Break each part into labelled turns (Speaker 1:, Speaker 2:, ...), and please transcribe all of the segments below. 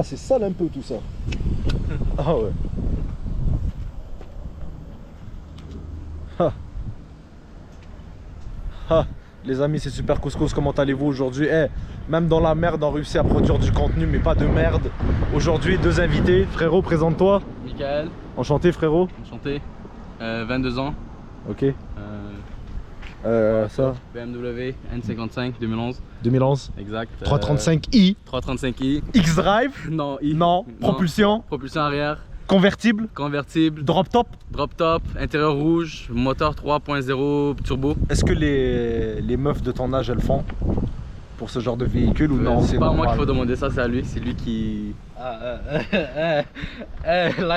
Speaker 1: c'est sale un peu tout ça. Ah ouais. Ah. Ah. Les amis, c'est Super Couscous, comment allez-vous aujourd'hui? Même dans la merde, on réussit à produire du contenu, mais pas de merde. Aujourd'hui, 2 invités. Frérot, présente-toi.
Speaker 2: Michael.
Speaker 1: Enchanté, frérot.
Speaker 2: Enchanté. 22 ans.
Speaker 1: Ok. Ça
Speaker 2: BMW N55 2011.
Speaker 1: 2011.
Speaker 2: Exact.
Speaker 1: 335i.
Speaker 2: 335i.
Speaker 1: X-Drive.
Speaker 2: Non, I.
Speaker 1: Non. Propulsion.
Speaker 2: Propulsion arrière.
Speaker 1: Convertible.
Speaker 2: Convertible.
Speaker 1: Drop top.
Speaker 2: Drop top. Intérieur rouge. Moteur 3.0 turbo.
Speaker 1: Est-ce que les meufs de ton âge, elles font pour ce genre de véhicule ou non?
Speaker 2: C'est pas à moi qu'il faut demander ça, c'est à lui. C'est lui qui...
Speaker 3: Là,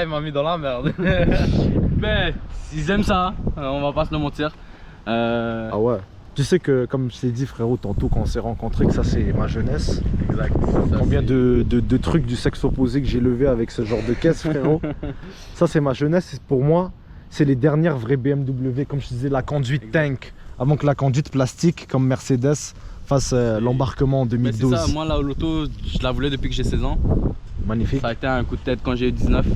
Speaker 3: il m'a mis dans la merde.
Speaker 2: Ben, s'ils aiment ça, on va pas se le mentir.
Speaker 1: Ah ouais. Tu sais que, comme je t'ai dit, frérot, tantôt quand on s'est rencontrés, que ça c'est ma jeunesse.
Speaker 2: Exact.
Speaker 1: Combien de trucs du sexe opposé que j'ai levé avec ce genre de caisse, frérot. Ça c'est ma jeunesse. Pour moi, c'est les dernières vraies BMW, comme je disais, la conduite tank. Avant que la conduite plastique, comme Mercedes, fasse l'embarquement en 2012.
Speaker 2: C'est ça, moi l'auto, je la voulais depuis que j'ai 16 ans.
Speaker 1: Magnifique.
Speaker 2: Ça a été un coup de tête quand j'ai eu 19.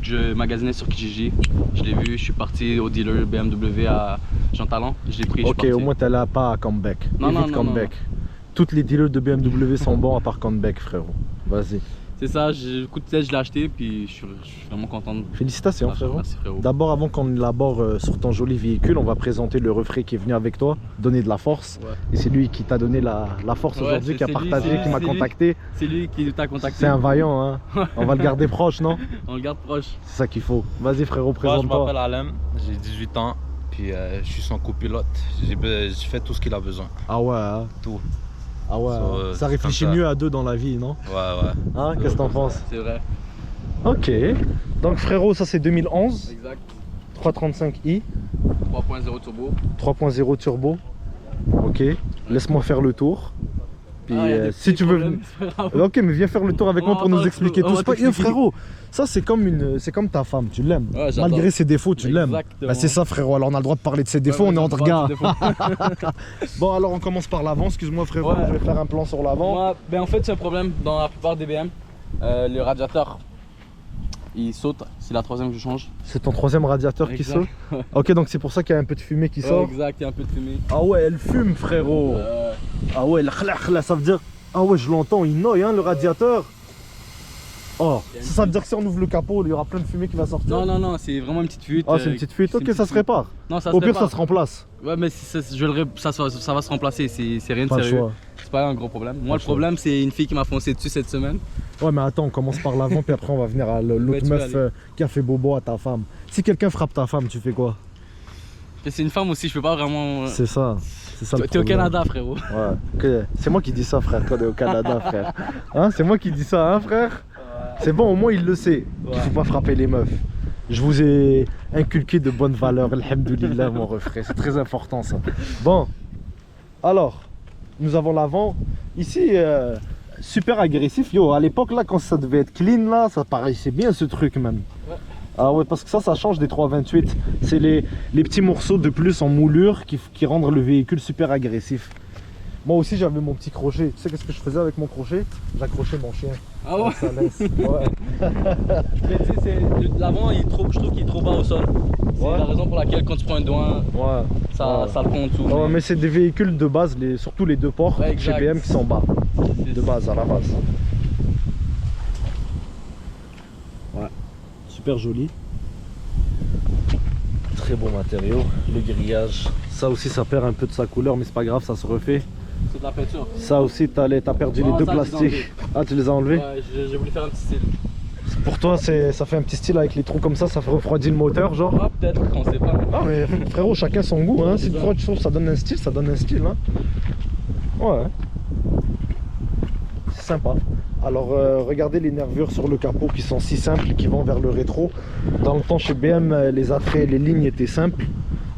Speaker 2: Je magasinais sur Kijiji, je l'ai vu, je suis parti au dealer BMW à Jean Talent, je l'ai pris.
Speaker 1: Ok, au moins t'es là pas à Comeback.
Speaker 2: Non, non,
Speaker 1: Évite
Speaker 2: non,
Speaker 1: Comeback.
Speaker 2: non.
Speaker 1: Toutes les dealers de BMW sont bons à part Comeback, frérot. Vas-y.
Speaker 2: C'est ça, coup de tête, je l'ai acheté, puis je suis vraiment content.
Speaker 1: Félicitations, frérot.
Speaker 2: Merci, frérot.
Speaker 1: D'abord, avant qu'on élabore sur ton joli véhicule, on va présenter le refrain qui est venu avec toi, donner de la force. Ouais. Et c'est lui qui t'a donné la force aujourd'hui, qui a partagé, qui m'a contacté.
Speaker 2: C'est lui qui t'a contacté.
Speaker 1: C'est un vaillant, hein. On va le garder proche, non?
Speaker 2: On le garde proche.
Speaker 1: C'est ça qu'il faut. Vas-y, frérot, présente-toi.
Speaker 3: Moi, je m'appelle Alem, j'ai 18 ans, puis je suis son copilote. J'ai fait tout ce qu'il a besoin.
Speaker 1: Ah ouais, hein.
Speaker 3: Tout.
Speaker 1: Ah ouais, ça réfléchit mieux à 2 dans la vie, non?
Speaker 3: Ouais.
Speaker 1: Hein, qu'est-ce que t'en penses?
Speaker 2: C'est vrai.
Speaker 1: Ok. Donc frérot, ça c'est 2011.
Speaker 2: Exact.
Speaker 1: 335i.
Speaker 2: 3.0 turbo.
Speaker 1: 3.0 turbo. Ok. Laisse-moi faire le tour. Puis si tu veux... Ok, mais viens faire le tour avec moi pour nous expliquer tout. C'est pas frérot. Ça c'est comme ta femme, tu l'aimes.
Speaker 2: Ouais,
Speaker 1: malgré ses défauts, tu l'aimes. Bah, c'est ça, frérot. Alors on a le droit de parler de ses défauts, on est entre gars. Bon, alors on commence par l'avant. Excuse-moi, frérot, je vais faire un plan sur l'avant.
Speaker 2: Moi, ben en fait, c'est un problème dans la plupart des BM. Le radiateur, il saute. C'est la 3e que je change.
Speaker 1: C'est ton 3e radiateur qui saute. Ok, donc c'est pour ça qu'il y a un peu de fumée qui sort.
Speaker 2: Exact, il y a un peu de fumée.
Speaker 1: Ah ouais, elle fume, frérot. Ah ouais, ça veut dire... Ah ouais, je l'entends, il noie, hein, le radiateur. Oh, ça veut dire que si on ouvre le capot, il y aura plein de fumée qui va sortir.
Speaker 2: Non, c'est vraiment une petite fuite.
Speaker 1: Ah, c'est une petite fuite. Ok, ça se répare.
Speaker 2: Non, ça
Speaker 1: au pire, ça se remplace.
Speaker 2: Ouais, mais ça va se remplacer. C'est rien de sérieux. C'est pas un gros problème. Moi, le problème, c'est une fille qui m'a foncé dessus cette semaine.
Speaker 1: Ouais, mais attends, on commence par l'avant, puis après, on va venir à l'autre meuf qui a fait bobo à ta femme. Si quelqu'un frappe ta femme, tu fais quoi?
Speaker 2: C'est une femme aussi, je peux pas vraiment.
Speaker 1: C'est ça.
Speaker 2: T'es au Canada, frérot.
Speaker 1: Ouais. C'est moi qui dis ça, frère, quand on est au Canada, frère. Hein, c'est moi qui dis ça, hein, frère? C'est bon, au moins il le sait. Il faut pas frapper les meufs. Je vous ai inculqué de bonnes valeurs, alhamdoulilah, mon refrain. C'est très important, ça. Bon, alors, nous avons l'avant. Ici, super agressif. Yo, à l'époque, là, quand ça devait être clean, là, ça paraissait bien, ce truc, même. Ouais. Ah ouais, parce que ça change des 328. C'est les petits morceaux de plus en moulure qui rendent le véhicule super agressif. Moi aussi j'avais mon petit crochet. Tu sais qu'est-ce que je faisais avec mon crochet? J'accrochais mon chien.
Speaker 2: Ah ouais?
Speaker 1: Ça laisse. Ouais.
Speaker 2: Mais tu sais, l'avant, je trouve qu'il est trop bas au sol. C'est la raison pour laquelle quand tu prends un doigt, ça le prend en dessous.
Speaker 1: Ouais, mais c'est des véhicules de base, surtout les 2 ports chez BM qui sont bas. De base, à la base. Ouais. Super joli. Très beau matériau. Le grillage. Ça aussi, ça perd un peu de sa couleur, mais c'est pas grave, ça se refait.
Speaker 2: C'est de la peinture.
Speaker 1: Ça aussi, t'as perdu les 2 plastiques. Ah, tu les as enlevés?
Speaker 2: Ouais, j'ai voulu faire un petit style.
Speaker 1: Pour toi, ça fait un petit style avec les trous comme ça refroidit le moteur, genre?
Speaker 2: Ah, peut-être, on sait pas.
Speaker 1: Ah, mais frérot, chacun son goût, hein. Si tu trouves ça donne un style, ça donne un style, hein. Ouais. C'est sympa. Alors, regardez les nervures sur le capot qui sont si simples, qui vont vers le rétro. Dans le temps, chez BM, les attraits, les lignes étaient simples.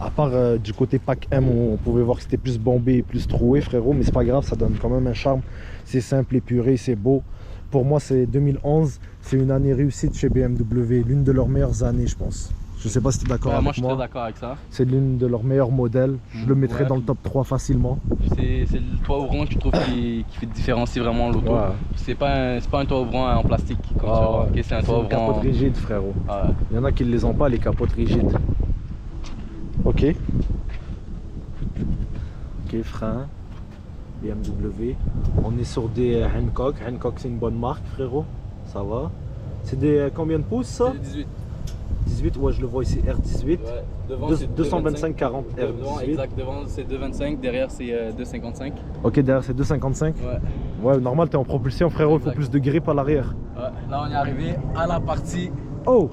Speaker 1: À part du côté pack M, on pouvait voir que c'était plus bombé et plus troué, frérot. Mais c'est pas grave, ça donne quand même un charme. C'est simple, épuré, c'est beau. Pour moi, c'est 2011. C'est une année réussite chez BMW. L'une de leurs meilleures années, je pense. Je sais pas si tu es d'accord
Speaker 2: Moi,
Speaker 1: avec
Speaker 2: je suis
Speaker 1: moi.
Speaker 2: très d'accord avec ça.
Speaker 1: C'est l'une de leurs meilleurs modèles. Je le mettrais
Speaker 2: Ouais.
Speaker 1: dans le top 3 facilement.
Speaker 2: C'est le toit ouvrant que je trouve qui fait différencier vraiment l'auto.
Speaker 1: Ouais.
Speaker 2: C'est pas un toit ouvrant en plastique comme tu vois. Ok, c'est un toit
Speaker 1: une
Speaker 2: ouvrant.
Speaker 1: capote rigide, frérot.
Speaker 2: Ah ouais.
Speaker 1: Il y en a qui ne les ont pas, les capotes rigides. Ok. Ok, frein. BMW. On est sur des Hankook. Hankook, c'est une bonne marque, frérot. Ça va. C'est des combien de pouces ça?
Speaker 2: 18.
Speaker 1: 18, ouais, je le vois ici, R18.
Speaker 2: Ouais. Devant, c'est
Speaker 1: 225 40
Speaker 2: Devant,
Speaker 1: R18.
Speaker 2: exact. Devant, c'est 2,25. Derrière, c'est 2,55.
Speaker 1: Ok, derrière c'est 255.
Speaker 2: Ouais.
Speaker 1: Ouais, normal, t'es en propulsion, frérot, il faut
Speaker 2: Exact.
Speaker 1: plus de grip à l'arrière.
Speaker 2: Ouais. Là, on est arrivé à la partie.
Speaker 1: Oh,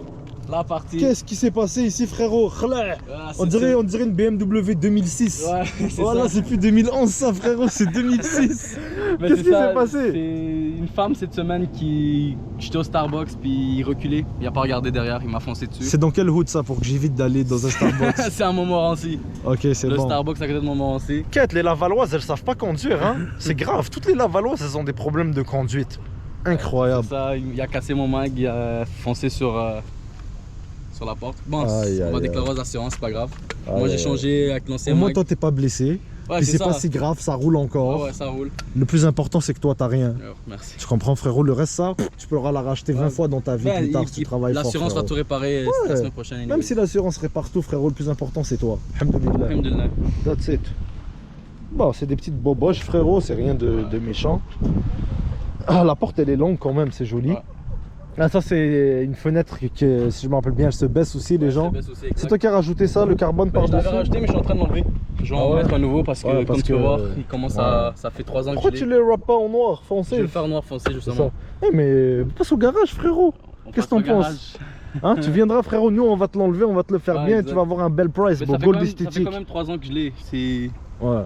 Speaker 2: La partie.
Speaker 1: qu'est-ce qui s'est passé ici, frérot? Khlaa.
Speaker 2: Ah,
Speaker 1: On dirait une BMW 2006.
Speaker 2: Ouais, c'est
Speaker 1: Voilà,
Speaker 2: ça.
Speaker 1: c'est plus 2011 ça, frérot, c'est 2006.
Speaker 2: Mais
Speaker 1: Qu'est-ce
Speaker 2: c'est
Speaker 1: qui
Speaker 2: ça,
Speaker 1: s'est passé?
Speaker 2: C'est une femme cette semaine qui. J'étais au Starbucks puis il reculait. Il a pas regardé derrière, il m'a foncé dessus.
Speaker 1: C'est dans quel hood ça pour que j'évite d'aller dans un Starbucks?
Speaker 2: C'est un Montmorency.
Speaker 1: Ok, c'est
Speaker 2: Le
Speaker 1: bon.
Speaker 2: Starbucks à côté de Montmorency.
Speaker 1: Quête, les Lavalloises, elles savent pas conduire, hein? C'est grave, toutes les Lavalloises, elles ont des problèmes de conduite. Incroyable.
Speaker 2: C'est ça, il a cassé mon mag, il a foncé sur la porte. Bon,
Speaker 1: Aïe,
Speaker 2: on
Speaker 1: aïe,
Speaker 2: va
Speaker 1: aïe.
Speaker 2: déclarer aux assurances, c'est pas grave.
Speaker 1: Ah
Speaker 2: Moi
Speaker 1: ouais,
Speaker 2: j'ai changé avec l'ancien
Speaker 1: Au moins,
Speaker 2: mag.
Speaker 1: toi, t'es pas blessé.
Speaker 2: Ouais,
Speaker 1: Puis
Speaker 2: c'est
Speaker 1: c'est
Speaker 2: ça.
Speaker 1: pas si grave, ça roule encore.
Speaker 2: Ah ouais, ça roule.
Speaker 1: Le plus important, c'est que toi, t'as rien.
Speaker 2: Oh, merci.
Speaker 1: Tu comprends, frérot? Le reste, ça, tu pourras la racheter 20
Speaker 2: Ouais.
Speaker 1: fois dans ta vie plus tard si tu travailles fort.
Speaker 2: L'assurance va
Speaker 1: frérot.
Speaker 2: tout réparer la semaine prochaine.
Speaker 1: Même si l'assurance répare tout, frérot, le plus important, c'est toi. Alhamdoulilah.
Speaker 2: Alhamdulillah.
Speaker 1: That's it. Bon, c'est des petites boboches, frérot, c'est rien de méchant. Ah, la porte, elle est longue quand même, c'est joli.
Speaker 2: Ouais.
Speaker 1: Là, ça, c'est une fenêtre qui, si je me rappelle bien, elle se baisse aussi, les gens. C'est toi qui as rajouté ça, le carbone
Speaker 2: Je l'avais
Speaker 1: par-dessus?
Speaker 2: rajouté mais je suis en train de l'enlever. Je vais en
Speaker 1: Ah ouais?
Speaker 2: mettre un nouveau parce que
Speaker 1: Ouais, parce
Speaker 2: comme tu peux
Speaker 1: que-
Speaker 2: voir, il commence à. Ça fait 3 ans
Speaker 1: Pourquoi
Speaker 2: que je
Speaker 1: tu
Speaker 2: l'ai.
Speaker 1: les wraps pas en noir,
Speaker 2: Je vais
Speaker 1: foncé?
Speaker 2: le faire noir foncé
Speaker 1: C'est ça.
Speaker 2: justement.
Speaker 1: Eh, mais passe au garage, frérot.
Speaker 2: On
Speaker 1: Qu'est-ce que
Speaker 2: passe
Speaker 1: t'en
Speaker 2: au
Speaker 1: penses?
Speaker 2: garage.
Speaker 1: Hein, tu viendras, frérot, nous, on va te l'enlever, on va te le faire
Speaker 2: Ouais,
Speaker 1: bien,
Speaker 2: exact.
Speaker 1: tu vas avoir un bel price,
Speaker 2: Mais
Speaker 1: beau
Speaker 2: ça fait,
Speaker 1: gold
Speaker 2: quand même, ça fait
Speaker 1: esthétique.
Speaker 2: quand même 3 ans que je l'ai. C'est.
Speaker 1: Ouais.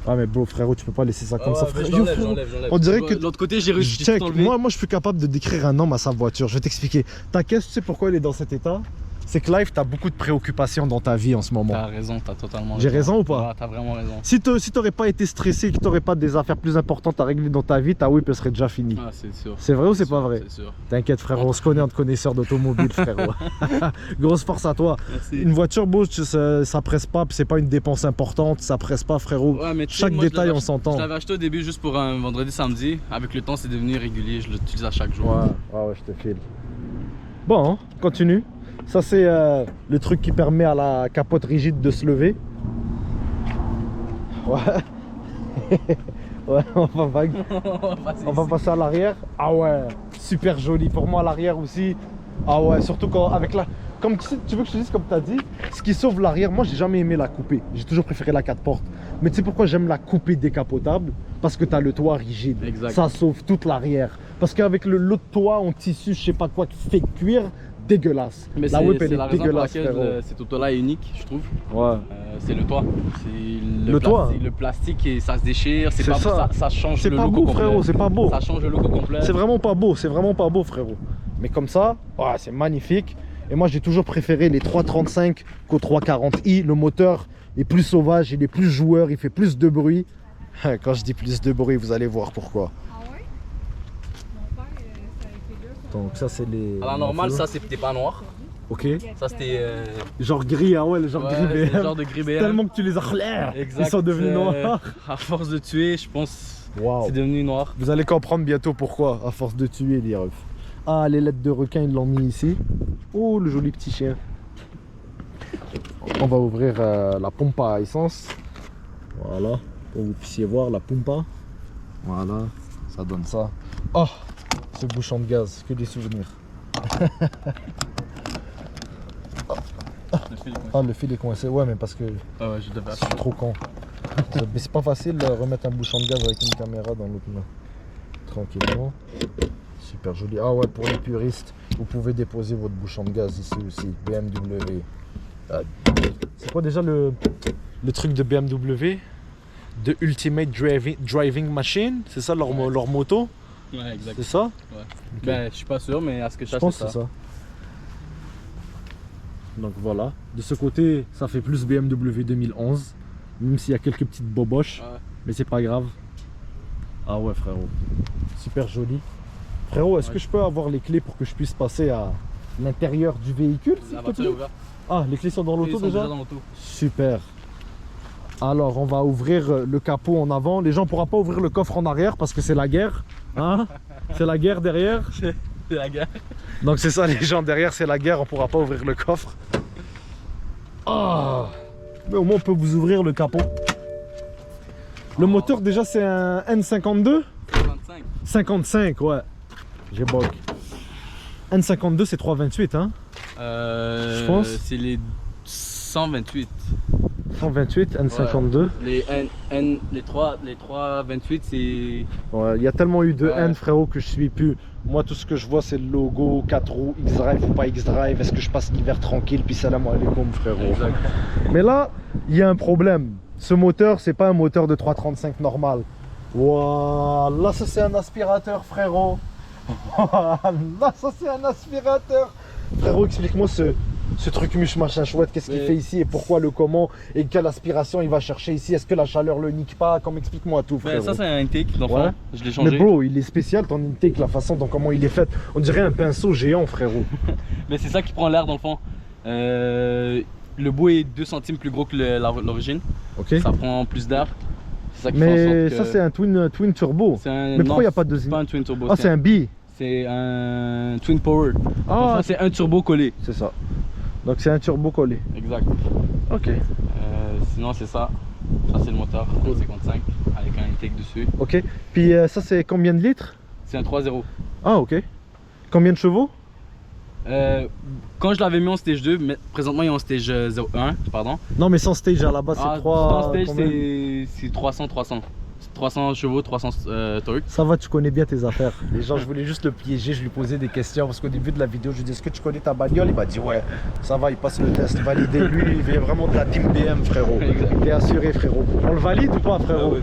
Speaker 1: Ah, mais bro, frérot, tu peux pas laisser ça comme
Speaker 2: Ah
Speaker 1: ça,
Speaker 2: ouais, mais
Speaker 1: frérot. Yo, frérot.
Speaker 2: j'enlève.
Speaker 1: On dirait que-
Speaker 2: De l'autre côté, j'ai réussi à
Speaker 1: Check,
Speaker 2: tout enlever.
Speaker 1: moi je suis capable de décrire un homme à sa voiture, je vais t'expliquer. Ta caisse, tu sais pourquoi elle est dans cet état? C'est que Life, t'as beaucoup de préoccupations dans ta vie en ce moment.
Speaker 2: T'as raison, t'as totalement raison.
Speaker 1: J'ai raison ou pas?
Speaker 2: Ouais, t'as vraiment raison.
Speaker 1: Si t'aurais pas été stressé, que t'aurais pas des affaires plus importantes à régler dans ta vie, ta whip elle serait déjà finie.
Speaker 2: Ah, c'est sûr.
Speaker 1: C'est vrai ou c'est pas vrai?
Speaker 2: C'est sûr.
Speaker 1: T'inquiète frérot, on se connaît entre connaisseurs d'automobile frérot. Grosse force à toi.
Speaker 2: Merci.
Speaker 1: Une voiture beau, ça presse pas, puis c'est pas une dépense importante, ça presse pas frérot.
Speaker 2: Ouais, mais tu sais,
Speaker 1: Chaque
Speaker 2: moi, je
Speaker 1: détail
Speaker 2: l'avais
Speaker 1: on s'entend.
Speaker 2: Je l'avais acheté au début juste pour un vendredi samedi. Avec le temps, c'est devenu régulier. Je l'utilise à chaque jour.
Speaker 1: Ouais, je te file. Bon, hein, continue. Ça, c'est le truc qui permet à la capote rigide de se lever. Ouais. Ouais, on va vague. On va passer à l'arrière. Ah ouais, super joli. Pour moi, l'arrière aussi. Ah ouais, surtout quand avec la. Comme tu veux que je te dise, comme tu as dit, ce qui sauve l'arrière, moi j'ai jamais aimé la couper. J'ai toujours préféré la 4 portes. Mais tu sais pourquoi j'aime la couper décapotable? Parce que tu as le toit rigide.
Speaker 2: Exact.
Speaker 1: Ça sauve toute l'arrière. Parce qu'avec l'autre toit en tissu, je sais pas quoi, qui fait cuir, dégueulasse.
Speaker 2: Mais
Speaker 1: la
Speaker 2: c'est
Speaker 1: whip elle
Speaker 2: c'est
Speaker 1: est
Speaker 2: la raison pour
Speaker 1: dégueulasse,
Speaker 2: laquelle
Speaker 1: frérot.
Speaker 2: cet auto-là est unique, je trouve.
Speaker 1: Ouais.
Speaker 2: C'est le toit. C'est
Speaker 1: Le toit.
Speaker 2: Le plastique et ça se déchire. C'est
Speaker 1: C'est
Speaker 2: pas
Speaker 1: ça.
Speaker 2: ça change
Speaker 1: C'est
Speaker 2: le
Speaker 1: pas
Speaker 2: look
Speaker 1: beau,
Speaker 2: au complet.
Speaker 1: frérot, c'est pas beau.
Speaker 2: Ça change le look au complet.
Speaker 1: C'est vraiment pas beau, c'est vraiment pas beau, frérot. Mais comme ça, ouais, c'est magnifique. Et moi, j'ai toujours préféré les 335 qu'au 340i. Le moteur est plus sauvage, il est plus joueur, il fait plus de bruit. Quand je dis plus de bruit, vous allez voir pourquoi.
Speaker 4: Ah ouais? Mon père, ça a été là.
Speaker 1: Donc ça, c'est les...
Speaker 2: À la normale, ça c'était pas noir.
Speaker 1: Ok.
Speaker 2: Ça c'était.
Speaker 1: Genre gris, ah ouais, le genre
Speaker 2: ouais,
Speaker 1: gris
Speaker 2: c'est
Speaker 1: BM.
Speaker 2: le genre de gris BM.
Speaker 1: Tellement que tu les as clairs,
Speaker 2: Exact.
Speaker 1: ils sont devenus noirs.
Speaker 2: À force de tuer, je pense,
Speaker 1: Waouh.
Speaker 2: c'est devenu noir.
Speaker 1: Vous allez comprendre bientôt pourquoi, à force de tuer les refs. Ah, les lettres de requin, ils l'ont mis ici. Oh, le joli petit chien. On va ouvrir la pompe à essence. Voilà, pour que vous puissiez voir la pompe. Voilà, ça donne ça. Oh, ce bouchon de gaz, que des souvenirs. Ah, le fil est coincé, ouais, mais parce que
Speaker 2: Ah ouais, je devais
Speaker 1: je suis trop con. Mais c'est pas facile de remettre un bouchon de gaz avec une caméra dans l'autre main. Tranquillement. Super joli. Ah ouais, pour les puristes, vous pouvez déposer votre bouchon de gaz ici aussi. BMW. C'est quoi déjà le truc de BMW? De Ultimate Driving Machine? C'est ça leur,
Speaker 2: Ouais.
Speaker 1: leur moto?
Speaker 2: Ouais, exact.
Speaker 1: C'est ça?
Speaker 2: Ben, je suis pas sûr, mais à ce que je
Speaker 1: Je
Speaker 2: sache,
Speaker 1: pense
Speaker 2: c'est
Speaker 1: que c'est
Speaker 2: ça.
Speaker 1: ça. Donc voilà. De ce côté, ça fait plus BMW 2011. Même s'il y a quelques petites boboches.
Speaker 2: Ouais.
Speaker 1: Mais c'est pas grave. Ah ouais, frérot. Super joli. Frérot, est-ce
Speaker 2: Ouais.
Speaker 1: que je peux avoir les clés pour que je puisse passer à l'intérieur du véhicule, s'il
Speaker 2: La
Speaker 1: te
Speaker 2: voiture est
Speaker 1: plaît?
Speaker 2: ouverte.
Speaker 1: Ah, les clés sont dans
Speaker 2: Ils
Speaker 1: l'auto
Speaker 2: sont
Speaker 1: déjà?
Speaker 2: dans l'auto.
Speaker 1: Super. Alors, on va ouvrir le capot en avant. Les gens ne pourront pas ouvrir le coffre en arrière parce que c'est la guerre. Hein? C'est la guerre derrière.
Speaker 2: C'est la guerre.
Speaker 1: Donc c'est ça, les gens derrière, c'est la guerre. On ne pourra pas ouvrir le coffre. Ah! Mais au moins, on peut vous ouvrir le capot. Le moteur, déjà, c'est un N52?
Speaker 2: 25.
Speaker 1: 55, ouais. J'ai bug. N52, c'est 328, hein?
Speaker 2: Je
Speaker 1: pense.
Speaker 2: C'est les 128.
Speaker 1: 128, N52.
Speaker 2: Les 328, c'est.
Speaker 1: Ouais, il y a tellement eu de
Speaker 2: Ouais.
Speaker 1: N, frérot, que je suis plus. Moi, tout ce que je vois, c'est le logo, 4 roues, X-Drive ou pas X-Drive. Est-ce que je passe l'hiver tranquille? Puis salam alaikum, frérot.
Speaker 2: Exact.
Speaker 1: Mais là, il y a un problème. Ce moteur, c'est pas un moteur de 335 normal. Waouh, là, ça, c'est un aspirateur, frérot. Là, ça, c'est un aspirateur. Frérot, explique-moi ce truc muche machin chouette, qu'est-ce qu'il
Speaker 2: Mais-
Speaker 1: fait ici et pourquoi le comment et quelle aspiration il va chercher ici. Est-ce que la chaleur le nique pas? Comme explique-moi tout, frérot.
Speaker 2: Ça, c'est un intake d'enfant.
Speaker 1: Ouais.
Speaker 2: Je l'ai
Speaker 1: Mais
Speaker 2: changé.
Speaker 1: bro, il est spécial ton intake, la façon dont comment il est fait. On dirait un pinceau géant, frérot.
Speaker 2: Mais c'est ça qui prend l'air dans le fond. Le bout est 2 centimes plus gros que l'origine.
Speaker 1: Ok.
Speaker 2: Ça prend plus d'air. C'est ça qui fait en
Speaker 1: Mais
Speaker 2: sorte que.
Speaker 1: ça, c'est un twin turbo.
Speaker 2: C'est un.
Speaker 1: Mais pourquoi il n'y a
Speaker 2: non,
Speaker 1: pas de
Speaker 2: c'est pas un twin turbo.
Speaker 1: Ah, c'est un bi.
Speaker 2: C'est un twin power.
Speaker 1: Ah,
Speaker 2: Enfin, c'est un turbo collé.
Speaker 1: c'est ça. Donc c'est un turbo collé.
Speaker 2: Exact.
Speaker 1: Ok.
Speaker 2: Sinon, c'est ça. Ça, c'est le moteur 55 avec un intake dessus.
Speaker 1: Ok. Puis ça, c'est combien de litres?
Speaker 2: C'est un 3.0.
Speaker 1: Ah, ok. Combien de chevaux?
Speaker 2: Quand je l'avais mis en stage 2, mais présentement il est en stage 1, pardon.
Speaker 1: Non, mais sans stage à la base, c'est 3.
Speaker 2: Dans stage c'est 300. 300 chevaux, 300 torques.
Speaker 1: Ça va, tu connais bien tes affaires. Les gens, je voulais juste le piéger, je lui posais des questions parce qu'au début de la vidéo, je lui dis est-ce que tu connais ta bagnole? Il m'a dit ouais, ça va, il passe le test, validé. Lui, il vient vraiment de la team BM, frérot.
Speaker 2: Exact.
Speaker 1: T'es assuré, frérot. On le valide ou pas, frérot?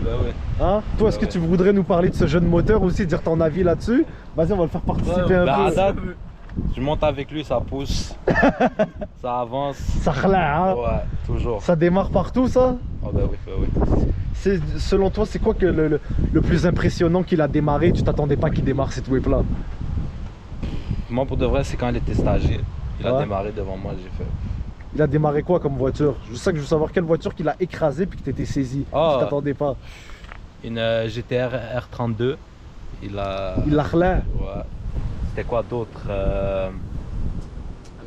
Speaker 1: Hein? Toi, est-ce que tu voudrais nous parler de ce jeune moteur aussi, dire ton avis là-dessus? Vas-y, on va le faire participer un
Speaker 3: Bah,
Speaker 1: peu.
Speaker 3: à date, je monte avec lui, ça pousse, ça avance.
Speaker 1: Ça khla, hein?
Speaker 3: Ouais, toujours.
Speaker 1: Ça démarre partout, ça?
Speaker 3: Oh bah oui.
Speaker 1: Selon toi, c'est quoi que le plus impressionnant qu'il a démarré? Tu t'attendais pas qu'il démarre cette whip là?
Speaker 3: Moi, pour de vrai, c'est quand il était stagiaire. Il a
Speaker 1: Ouais.
Speaker 3: démarré devant moi, j'ai fait.
Speaker 1: Il a démarré quoi comme voiture? Je sais que je veux savoir quelle voiture qu'il a écrasé puis que t'étais saisi.
Speaker 3: Ah.
Speaker 1: Tu t'attendais pas.
Speaker 3: Une GTR R32. Il a.
Speaker 1: Il l'a khla.
Speaker 3: Ouais. C'était quoi d'autre
Speaker 2: Un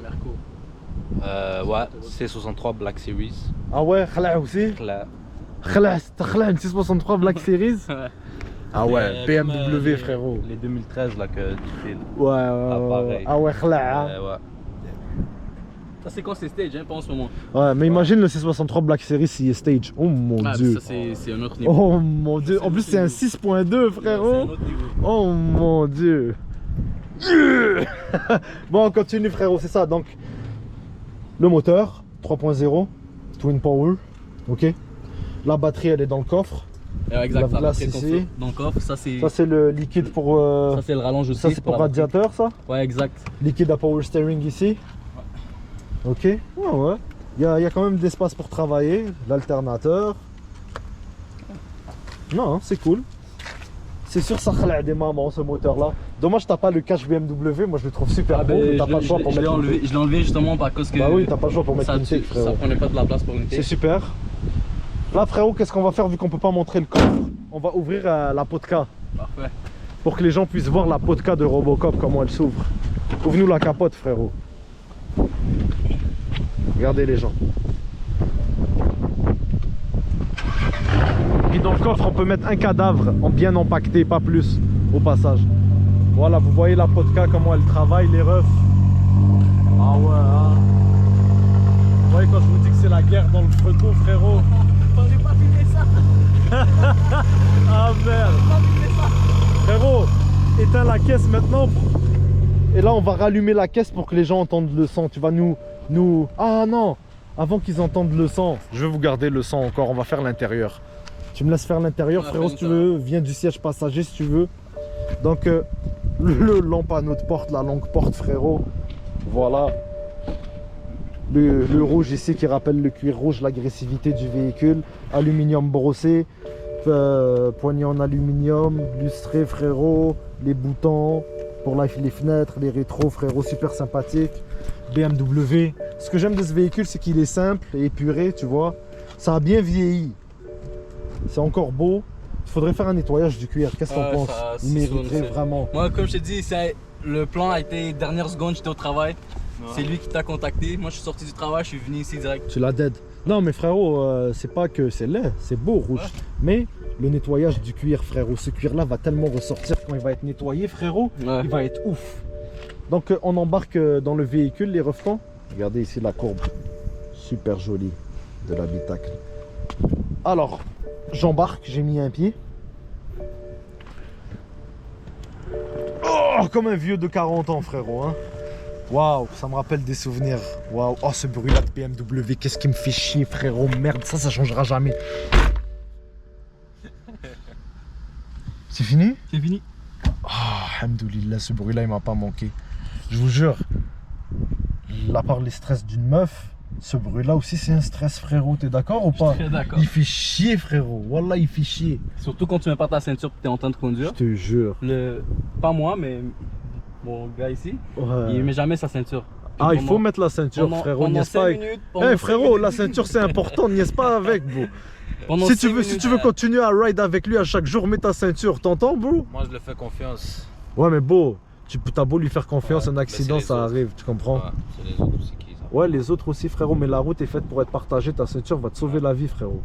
Speaker 2: Merco.
Speaker 3: Ouais, C63 Black Series.
Speaker 1: Ah ouais, khla aussi?
Speaker 3: Là.
Speaker 1: Khla, t'as khla une 663 Black Series?
Speaker 2: Ouais.
Speaker 1: Ah ouais,
Speaker 3: Comme,
Speaker 1: BMW,
Speaker 3: les-
Speaker 1: frérot.
Speaker 3: Les 2013 là que tu fais.
Speaker 1: Ouais,
Speaker 3: pareil.
Speaker 1: ah ouais, khla, hein.
Speaker 3: Ouais.
Speaker 2: Ça c'est quand c'est stage, hein, pas en ce moment.
Speaker 1: Ouais, mais imagine le C63 Black Series s'il est stage. Oh mon
Speaker 2: Ah,
Speaker 1: dieu.
Speaker 2: ça c'est un autre niveau.
Speaker 1: Oh mon dieu. En plus, c'est un 6.2,
Speaker 2: C'est
Speaker 1: frérot.
Speaker 2: un autre niveau.
Speaker 1: Oh mon dieu. Bon, on continue, frérot, c'est ça. Donc, le moteur 3.0, Twin Power. Ok. La batterie, elle est dans le coffre.
Speaker 2: Exact,
Speaker 1: La
Speaker 2: ça
Speaker 1: glace
Speaker 2: va très
Speaker 1: ici.
Speaker 2: confort. Dans le coffre, ça c'est.
Speaker 1: Ça, c'est le liquide pour.
Speaker 2: Ça c'est le rallonge aussi.
Speaker 1: Ça, c'est pour
Speaker 2: la batterie.
Speaker 1: radiateur, ça.
Speaker 2: Ouais, exact.
Speaker 1: Liquide à power steering ici. Ok. Ouais, ouais. Il y a quand même de l'espace pour travailler. L'alternateur. Non, c'est cool. C'est sûr, ça khla des mamans ce moteur là. Dommage, t'as pas le cache BMW. Moi, je le trouve super beau. mais t'as pas le choix pour
Speaker 2: je l'ai
Speaker 1: mettre.
Speaker 2: enlevé, je l'ai enlevé justement parce que.
Speaker 1: Bah oui, t'as pas le choix pour mettre
Speaker 2: ça,
Speaker 1: une tech,
Speaker 2: ça
Speaker 1: frérot.
Speaker 2: prenait pas de la place pour une
Speaker 1: C'est
Speaker 2: tech.
Speaker 1: super. Là, frérot, qu'est-ce qu'on va faire vu qu'on peut pas montrer le coffre? On va ouvrir la podka
Speaker 2: Parfait.
Speaker 1: pour que les gens puissent voir la podka de Robocop, comment elle s'ouvre. Ouvre-nous la capote, frérot. Regardez les gens. Et dans le coffre, on peut mettre un cadavre en bien empaqueté, pas plus, au passage. Voilà, vous voyez la podka, comment elle travaille, les refs. Ah ouais, hein. Vous voyez quand je vous dis que c'est la guerre dans le freton, frérot.
Speaker 2: J'ai pas filmé ça.
Speaker 1: Ah merde. Frérot, éteins la caisse maintenant. Et là, on va rallumer la caisse pour que les gens entendent le son. Tu vas nous... Ah non. Avant qu'ils entendent le son, je vais vous garder le son encore. On va faire l'intérieur. Tu me laisses faire l'intérieur,
Speaker 2: On
Speaker 1: frérot,
Speaker 2: apprend
Speaker 1: si tu
Speaker 2: ça.
Speaker 1: veux. Viens du siège passager, si tu veux. Donc, le long panneau de porte, la longue porte, frérot. Voilà. Le rouge ici qui rappelle le cuir rouge, l'agressivité du véhicule. Aluminium brossé. Poignée en aluminium, lustré, frérot. Les boutons. pour les fenêtres, les rétros, frérot, super sympathique. BMW. Ce que j'aime de ce véhicule, c'est qu'il est simple et épuré, tu vois. Ça a bien vieilli. C'est encore beau. Il faudrait faire un nettoyage du cuir. Qu'est-ce que t'en penses? Il mériterait vraiment.
Speaker 2: Moi, comme je te dis, le plan a été dernière seconde, j'étais au travail. Ouais. C'est lui qui t'a contacté. Moi, je suis sorti du travail, je suis venu ici direct.
Speaker 1: Tu l'as dead. Non, mais frérot, c'est pas que c'est laid, c'est beau rouge. Ouais. Mais le nettoyage du cuir, frérot, ce cuir-là va tellement ressortir quand il va être nettoyé, frérot. Ouais. Il va être ouf. Donc, on embarque dans le véhicule, les revetons. Regardez ici la courbe. Super jolie de l'habitacle. Alors, j'embarque, j'ai mis un pied. Oh, comme un vieux de 40 ans, frérot. Hein. Waouh, ça me rappelle des souvenirs. Waouh, oh, ce bruit-là de BMW, qu'est-ce qui me fait chier, frérot. Merde, ça changera jamais. C'est fini?
Speaker 2: C'est fini.
Speaker 1: Oh, alhamdoulilah, ce bruit-là, il m'a pas manqué. Je vous jure, à part les stress d'une meuf, ce bruit-là aussi, c'est un stress, frérot. T'es d'accord ou pas?
Speaker 2: Je suis très d'accord.
Speaker 1: Il fait chier, frérot. Wallah, il fait chier.
Speaker 2: Surtout quand tu mets pas ta ceinture et t'es en train de conduire.
Speaker 1: Je te jure.
Speaker 2: Pas moi, mais mon gars ici, ouais. Il met jamais sa ceinture.
Speaker 1: Ah, il faut mettre la ceinture, frérot. Niaise pas avec... Hey, frérot, la ceinture, c'est important. Niaise pas avec, bro. Si tu veux continuer à ride avec lui à chaque jour, mets ta ceinture. T'entends, bro?
Speaker 3: Moi, je le fais confiance.
Speaker 1: Ouais, mais beau. T'as beau lui faire confiance, un accident, ça arrive. Tu comprends?
Speaker 3: Ouais, c'est les autres aussi qui...
Speaker 1: Ouais, les autres aussi, frérot, mais la route est faite pour être partagée. Ta ceinture va te sauver la vie, frérot.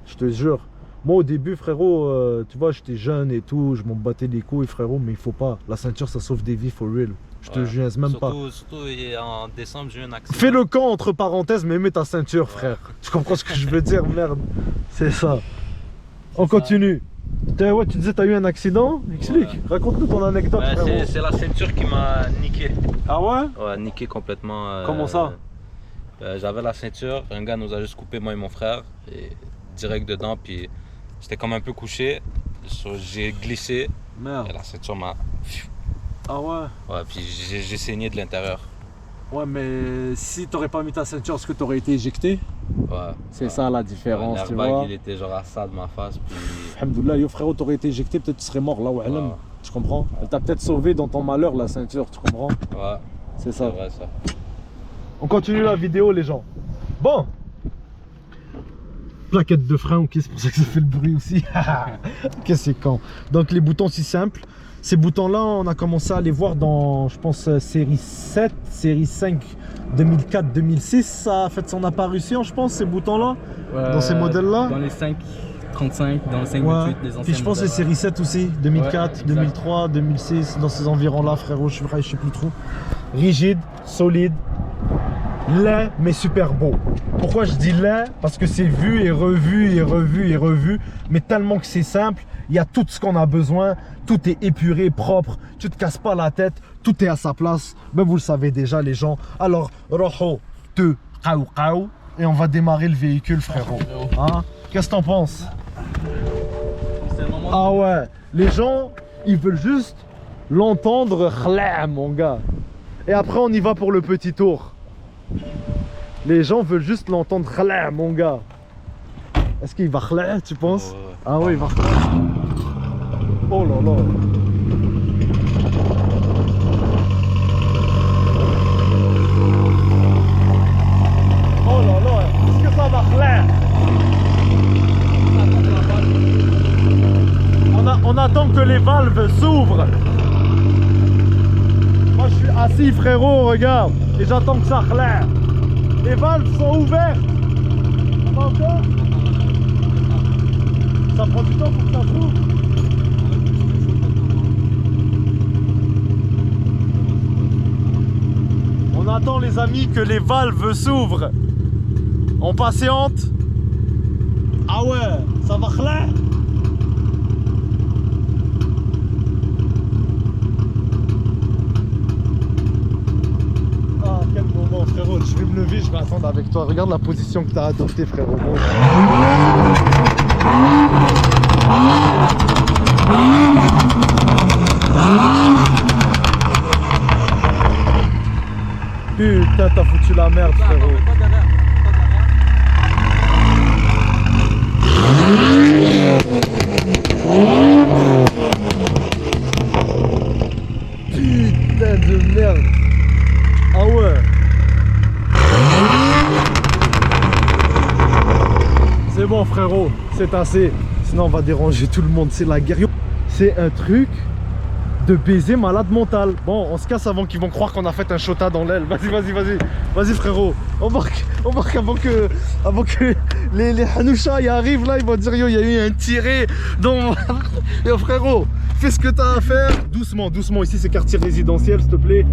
Speaker 1: Je te jure. Moi, au début, frérot, tu vois, j'étais jeune et tout, je m'en battais les couilles, frérot, mais il faut pas. La ceinture, ça sauve des vies, for real. Je te jure, même pas.
Speaker 3: Surtout en décembre, j'ai eu un accident.
Speaker 1: Fais le camp entre parenthèses, mais mets ta ceinture, frère. Tu comprends ce que je veux dire, merde. C'est ça. On continue. Ouais, tu disais, t'as eu un accident? Explique, raconte-nous ton anecdote, frérot.
Speaker 3: C'est la ceinture qui m'a niqué.
Speaker 1: Ah ouais?
Speaker 3: Ouais, niqué complètement.
Speaker 1: Comment ça?
Speaker 3: J'avais la ceinture, un gars nous a juste coupé, moi et mon frère, et direct dedans, puis j'étais comme un peu couché, j'ai glissé,
Speaker 1: merde.
Speaker 3: Et la ceinture m'a...
Speaker 1: Ah ouais?
Speaker 3: Ouais, puis j'ai saigné de l'intérieur.
Speaker 1: Ouais, mais si t'aurais pas mis ta ceinture, est-ce que t'aurais été éjecté?
Speaker 3: Ouais.
Speaker 1: C'est ça la différence,
Speaker 3: ouais,
Speaker 1: tu vois.
Speaker 3: Il était genre à ça de ma face, puis...
Speaker 1: Alhamdoulilah, yo frérot, t'aurais été éjecté, peut-être tu serais mort là où elle aime. Tu comprends? Elle t'a peut-être sauvé dans ton malheur, la ceinture, tu comprends?
Speaker 3: Ouais.
Speaker 1: C'est ça.
Speaker 3: C'est vrai, ça.
Speaker 1: On continue la vidéo, les gens. Bon. Plaquette de frein, ok, c'est pour ça que ça fait le bruit aussi. Ok, c'est quand. Donc les boutons si simples. Ces boutons-là, on a commencé à les voir dans, je pense, série 7, série 5, 2004, 2006. Ça a fait son apparition, je pense, ces boutons-là, dans ces modèles-là.
Speaker 2: Dans les 5, 35, dans les 5, 28, les anciens.
Speaker 1: Puis je pense les séries 7 aussi, 2004, 2003, 2006, dans ces environs-là, frérot, je sais plus trop. Rigide, solide, laid, mais super beau. Pourquoi je dis laid? Parce que c'est vu et revu et revu et revu, mais tellement que c'est simple. Il y a tout ce qu'on a besoin, tout est épuré, propre, tu te casses pas la tête, tout est à sa place. Ben vous le savez déjà les gens. Alors, roho, te, kaou, et on va démarrer le véhicule, frérot. Hein? Qu'est-ce que t'en penses? Ah ouais, les gens, ils veulent juste l'entendre khla, mon gars. Et après, on y va pour le petit tour. Les gens veulent juste l'entendre khla, mon gars. Est-ce qu'il va khla, tu penses? Ah oui, il va khla. Oh là là. Oh là là, est-ce que ça va khla? On attend que les valves s'ouvrent. Moi je suis assis, frérot, regarde. Et j'attends que ça khla. Les valves sont ouvertes. Ça va encore? Ça prend du temps pour que ça s'ouvre. On attend les amis que les valves s'ouvrent. On patiente. Ah ouais, ça va khla. Ah quel moment frérot, je vais me lever, je vais attendre avec toi. Regarde la position que tu as adoptée frérot. Putain, t'as foutu la merde, frérot. putain de merde. Ah ouais. C'est bon frérot, c'est assez. Sinon on va déranger tout le monde, c'est la guerre. C'est un truc de baiser malade mental. Bon, on se casse avant qu'ils vont croire qu'on a fait un shota dans l'aile. Vas-y frérot. On marque avant que les Hanoucha y arrivent là, ils vont dire yo, il y a eu un tiré dans... Yo frérot, fais ce que t'as à faire. Doucement, ici c'est quartier résidentiel, s'il te plaît.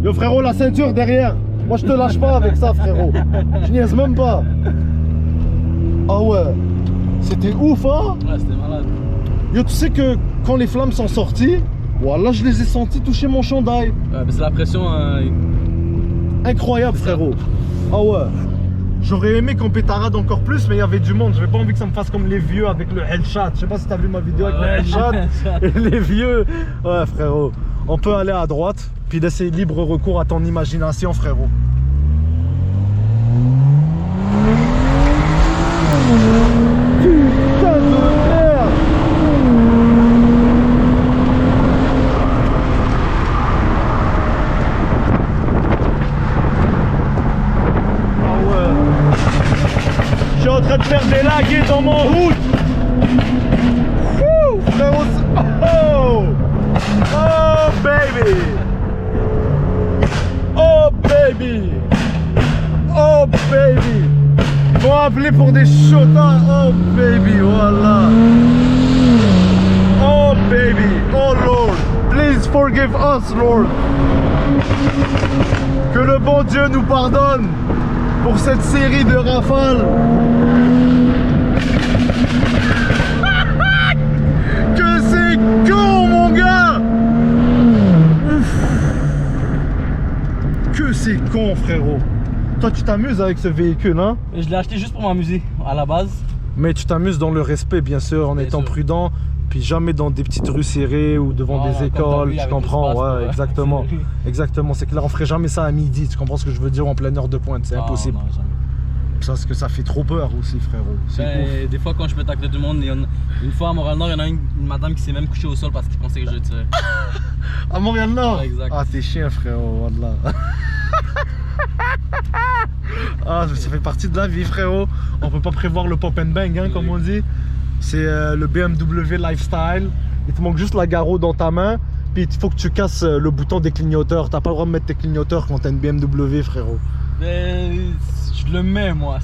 Speaker 1: Yo frérot, la ceinture derrière. Moi je te lâche pas avec ça frérot. Je niaise même pas. Ah ouais, c'était ouf hein.
Speaker 2: Ouais, c'était malade.
Speaker 1: Yo, tu sais que quand les flammes sont sorties, voilà, je les ai sentis toucher mon chandail.
Speaker 2: Ouais, mais c'est la pression.
Speaker 1: Incroyable frérot. Ah ouais. J'aurais aimé qu'on pétarade encore plus, mais il y avait du monde. J'avais pas envie que ça me fasse comme les vieux avec le headshot. Je sais pas si t'as vu ma vidéo avec le headshot. Et les vieux. Ouais frérot. On peut aller à droite, puis laisser libre recours à ton imagination frérot. Putain de merde. Je suis en train de faire des lagues dans mon route. Wouh, frérot. Oh, oh baby. Oh baby. Oh baby. Ils vont appeler pour des shotas. Oh baby, voilà. Oh baby. Oh Lord. Please forgive us, Lord. Que le bon Dieu nous pardonne pour cette série de rafales. Que c'est con mon gars. Que c'est con frérot. Toi tu t'amuses avec ce véhicule hein.
Speaker 2: Je l'ai acheté juste pour m'amuser à la base.
Speaker 1: Mais tu t'amuses dans le respect bien sûr, en étant prudent. Puis jamais dans des petites rues serrées ou devant des écoles, tu comprends, ouais, exactement. Exactement, c'est clair, on ferait jamais ça à midi, tu comprends ce que je veux dire, en pleine heure de pointe, c'est impossible.
Speaker 2: Non, jamais.
Speaker 1: Parce que ça fait trop peur aussi frérot.
Speaker 2: Des fois quand je peux tacler du monde, une fois à Montréal-Nord, il y en a une madame qui s'est même couchée au sol parce qu'il pensait que je tirais.
Speaker 1: À Montréal-Nord?
Speaker 2: Ouais, exact.
Speaker 1: Ah t'es chien frérot, voilà. Ah ça fait partie de la vie frérot. On peut pas prévoir le pop and bang hein, comme on dit. C'est le BMW Lifestyle. Il te manque juste la garrot dans ta main. Puis il faut que tu casses le bouton des clignoteurs. T'as pas le droit de mettre tes clignoteurs quand t'as une BMW frérot.
Speaker 2: Mais je le mets moi.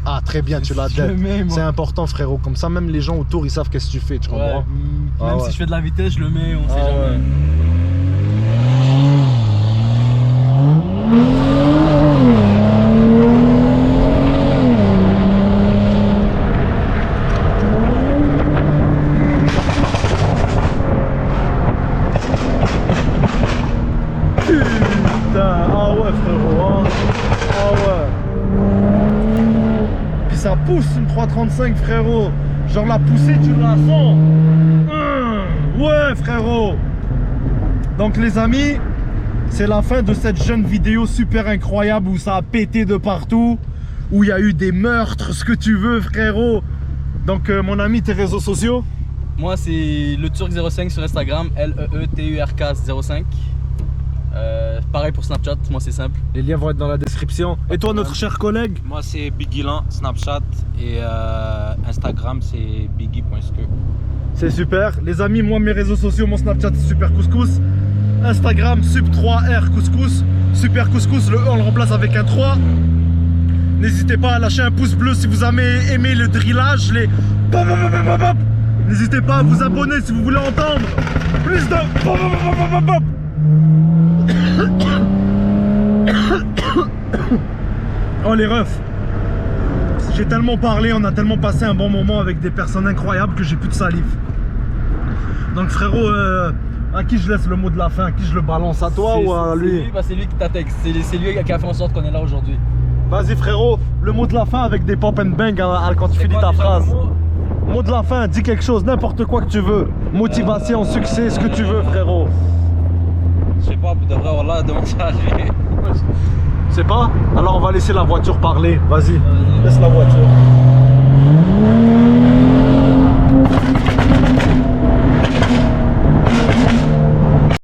Speaker 1: Ah très bien, tu l'as dit. C'est important frérot. Comme ça même les gens autour ils savent qu'est-ce que tu fais, tu comprends?
Speaker 2: Ouais, même si je fais de la vitesse, je le mets, on sait jamais.
Speaker 1: Ouais. Ça pousse une 335 frérot. Genre la poussée tu la sens. Ouais frérot. Donc les amis, c'est la fin de cette jeune vidéo super incroyable où ça a pété de partout, où il y a eu des meurtres, ce que tu veux frérot. Donc mon ami, tes réseaux sociaux?
Speaker 2: Moi c'est le Turc05 sur Instagram, LEETURK05. Pareil pour Snapchat, moi c'est simple.
Speaker 1: Les liens vont être dans la description. Et toi notre cher collègue?
Speaker 3: Moi c'est Biggylan, Snapchat et Instagram c'est biggy.sk.
Speaker 1: C'est super. Les amis, moi mes réseaux sociaux, mon Snapchat c'est Super Couscous. Instagram sub3R Couscous. Super Couscous, le E on le remplace avec un 3. N'hésitez pas à lâcher un pouce bleu si vous avez aimé le drillage. N'hésitez pas à vous abonner si vous voulez entendre plus de... Oh les refs, j'ai tellement parlé, on a tellement passé un bon moment avec des personnes incroyables que j'ai plus de salive. Donc frérot, à qui je laisse le mot de la fin? À qui je le balance? À toi ou à lui?
Speaker 2: C'est lui qui t'a texté, c'est lui qui a fait en sorte qu'on est là aujourd'hui.
Speaker 1: Vas-y frérot, le mot de la fin avec des pop and bang quand tu finis ta phrase. Mot de la fin, dis quelque chose, n'importe quoi que tu veux. Motivation, succès, ce que tu veux frérot.
Speaker 3: Je sais pas, de vrai, voilà, demander ça à lui.
Speaker 1: C'est pas? Alors on va laisser la voiture parler. Vas-y, laisse la voiture.